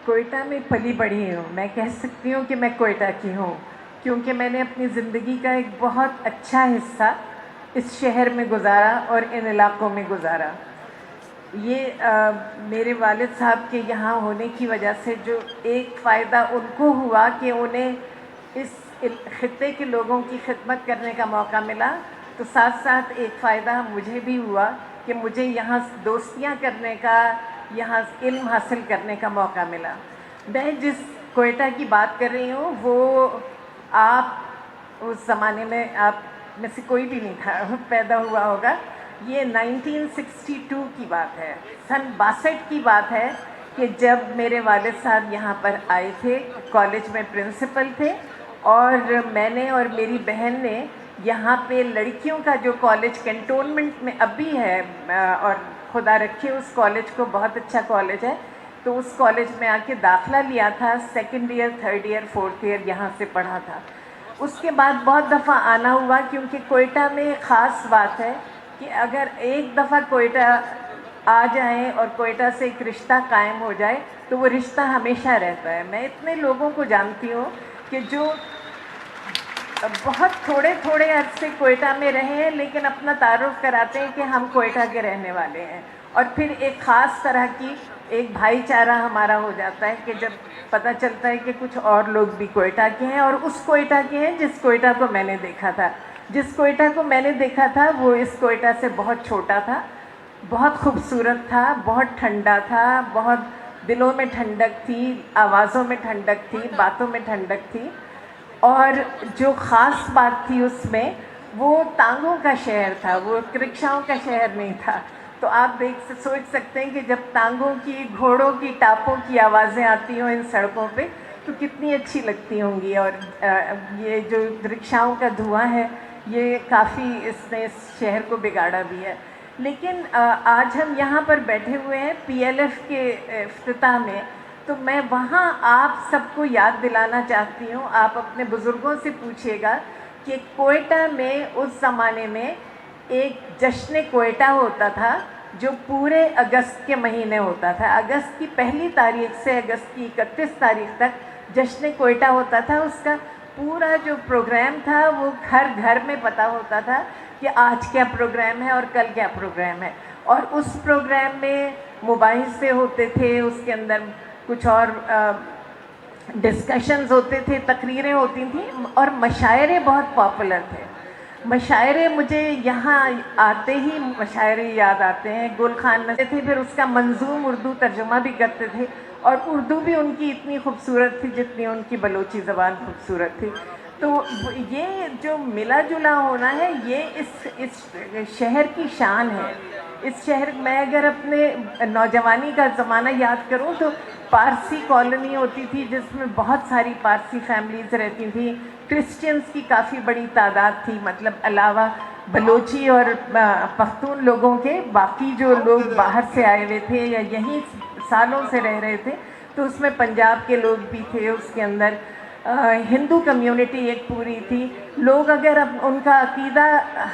کوئٹہ میں پلی بڑھی ہوں. میں کہہ سکتی ہوں کہ میں کوئٹہ کی ہوں کیونکہ میں نے اپنی زندگی کا ایک بہت اچھا حصہ اس شہر میں گزارا اور ان علاقوں میں گزارا. یہ میرے والد صاحب کے یہاں ہونے کی وجہ سے جو ایک فائدہ ان کو ہوا کہ انہیں اس خطے کے لوگوں کی خدمت کرنے کا موقع ملا، تو ساتھ ساتھ ایک فائدہ مجھے بھی ہوا کہ مجھے یہاں دوستیاں کرنے کا، یہاں علم حاصل کرنے کا موقع ملا. میں جس کوئٹہ کی بات کر رہی ہوں وہ آپ اس زمانے میں آپ میں سے کوئی بھی نہیں تھا پیدا ہوا ہوگا. یہ 1962 کی بات ہے، سن 62 کی بات ہے کہ جب میرے والد صاحب یہاں پر آئے تھے، کالج میں پرنسپل تھے، اور میں نے اور میری بہن نے یہاں پہ لڑکیوں کا جو کالج کنٹونمنٹ میں اب بھی ہے، اور خدا رکھے اس کالج کو، بہت اچھا کالج ہے، تو اس کالج میں آ کے داخلہ لیا تھا. 2nd year 3rd year 4th year یہاں سے پڑھا تھا. اس کے بعد بہت دفعہ آنا ہوا کیونکہ کوئٹہ میں خاص بات ہے کہ اگر ایک دفعہ کوئٹہ آ جائیں اور کوئٹہ سے ایک رشتہ قائم ہو جائے تو وہ رشتہ ہمیشہ رہتا ہے. میں اتنے لوگوں کو جانتی ہوں کہ جو بہت تھوڑے عرصے کوئٹہ میں رہے ہیں لیکن اپنا تعارف کراتے ہیں کہ ہم کوئٹہ کے رہنے والے ہیں، اور پھر ایک خاص طرح کی ایک بھائی چارہ ہمارا ہو جاتا ہے کہ جب پتہ چلتا ہے کہ کچھ اور لوگ بھی کوئٹہ کے ہیں، اور اس کوئٹہ کے ہیں جس کوئٹہ کو میں نے دیکھا تھا. جس کوئٹہ کو میں نے دیکھا تھا وہ اس کوئٹہ سے بہت چھوٹا تھا، بہت خوبصورت تھا، بہت ٹھنڈا تھا، بہت دلوں میں ٹھنڈک تھی، آوازوں میں ٹھنڈک تھی، باتوں میں ٹھنڈک تھی. اور جو خاص بات تھی اس میں، وہ ٹانگوں کا شہر تھا، وہ رکشاؤں کا شہر نہیں تھا. تو آپ سوچ سکتے ہیں کہ جب ٹانگوں کی، گھوڑوں کی، ٹاپوں کی آوازیں آتی ہوں ان سڑکوں پہ تو کتنی اچھی لگتی ہوں گی. اور یہ جو رکشاؤں کا دھواں ہے یہ کافی اس نے اس شہر کو بگاڑا بھی ہے. لیکن آج ہم یہاں پر بیٹھے ہوئے ہیں PLF کے افتتاح میں، تو میں وہاں آپ سب کو یاد دلانا چاہتی ہوں. آپ اپنے بزرگوں سے پوچھیے گا کہ کوئٹہ میں اس زمانے میں ایک جشن کوئٹہ ہوتا تھا جو پورے اگست کے مہینے ہوتا تھا. اگست کی 1 تاریخ سے اگست کی 31 تاریخ تک جشن کوئٹہ ہوتا تھا. اس کا پورا جو پروگرام تھا وہ گھر گھر میں پتہ ہوتا تھا کہ آج کیا پروگرام ہے اور کل کیا پروگرام ہے. اور اس پروگرام میں مباحثے ہوتے تھے، اس کے اندر کچھ اور ڈسکشنز ہوتے تھے، تقریریں ہوتی تھیں، اور مشاعرے بہت پاپولر تھے. مشاعرے مجھے یہاں آتے ہی مشاعرے یاد آتے ہیں. گل خان میں تھے، پھر اس کا منظوم اردو ترجمہ بھی کرتے تھے، اور اردو بھی ان کی اتنی خوبصورت تھی جتنی ان کی بلوچی زبان خوبصورت تھی. تو یہ جو ملا جلا ہونا ہے یہ اس شہر کی شان ہے. اس شہر میں اگر اپنے نوجوانی کا زمانہ یاد کروں تو پارسی کالونی ہوتی تھی جس میں بہت ساری پارسی فیملیز رہتی تھیں. کرسچنس کی کافی بڑی تعداد تھی، مطلب علاوہ بلوچی اور پختون لوگوں کے باقی جو لوگ باہر سے آئے ہوئے تھے یا یہیں سالوں سے رہ رہے تھے تو اس میں پنجاب کے لوگ بھی تھے. اس کے اندر ہندو کمیونٹی ایک پوری تھی. لوگ اگر ان کا عقیدہ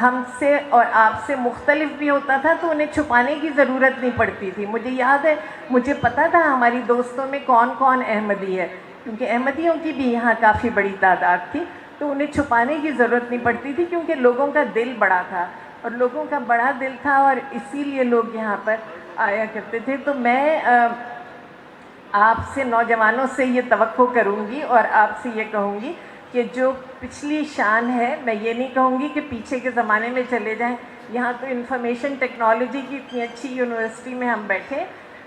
ہم سے اور آپ سے مختلف بھی ہوتا تھا تو انہیں چھپانے کی ضرورت نہیں پڑتی تھی. مجھے یاد ہے، مجھے پتہ تھا ہماری دوستوں میں کون کون احمدی ہے، کیونکہ احمدیوں کی بھی یہاں کافی بڑی تعداد تھی، تو انہیں چھپانے کی ضرورت نہیں پڑتی تھی کیونکہ لوگوں کا دل بڑا تھا، اور لوگوں کا بڑا دل تھا اور اسی لیے لوگ یہاں پر آیا کرتے تھے. تو میں آپ سے، نوجوانوں سے یہ توقع کروں گی اور آپ سے یہ کہوں گی کہ جو پچھلی شان ہے، میں یہ نہیں کہوں گی کہ پیچھے کے زمانے میں چلے جائیں. یہاں تو انفارمیشن ٹیکنالوجی کی اتنی اچھی یونیورسٹی میں ہم بیٹھے،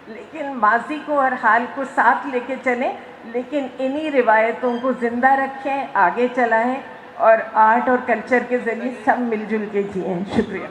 لیکن ماضی کو اور حال کو ساتھ لے کے چلیں، لیکن انہی روایتوں کو زندہ رکھیں، آگے چلائیں، اور آرٹ اور کلچر کے ذریعے سب مل جل کے جئیں. شکریہ.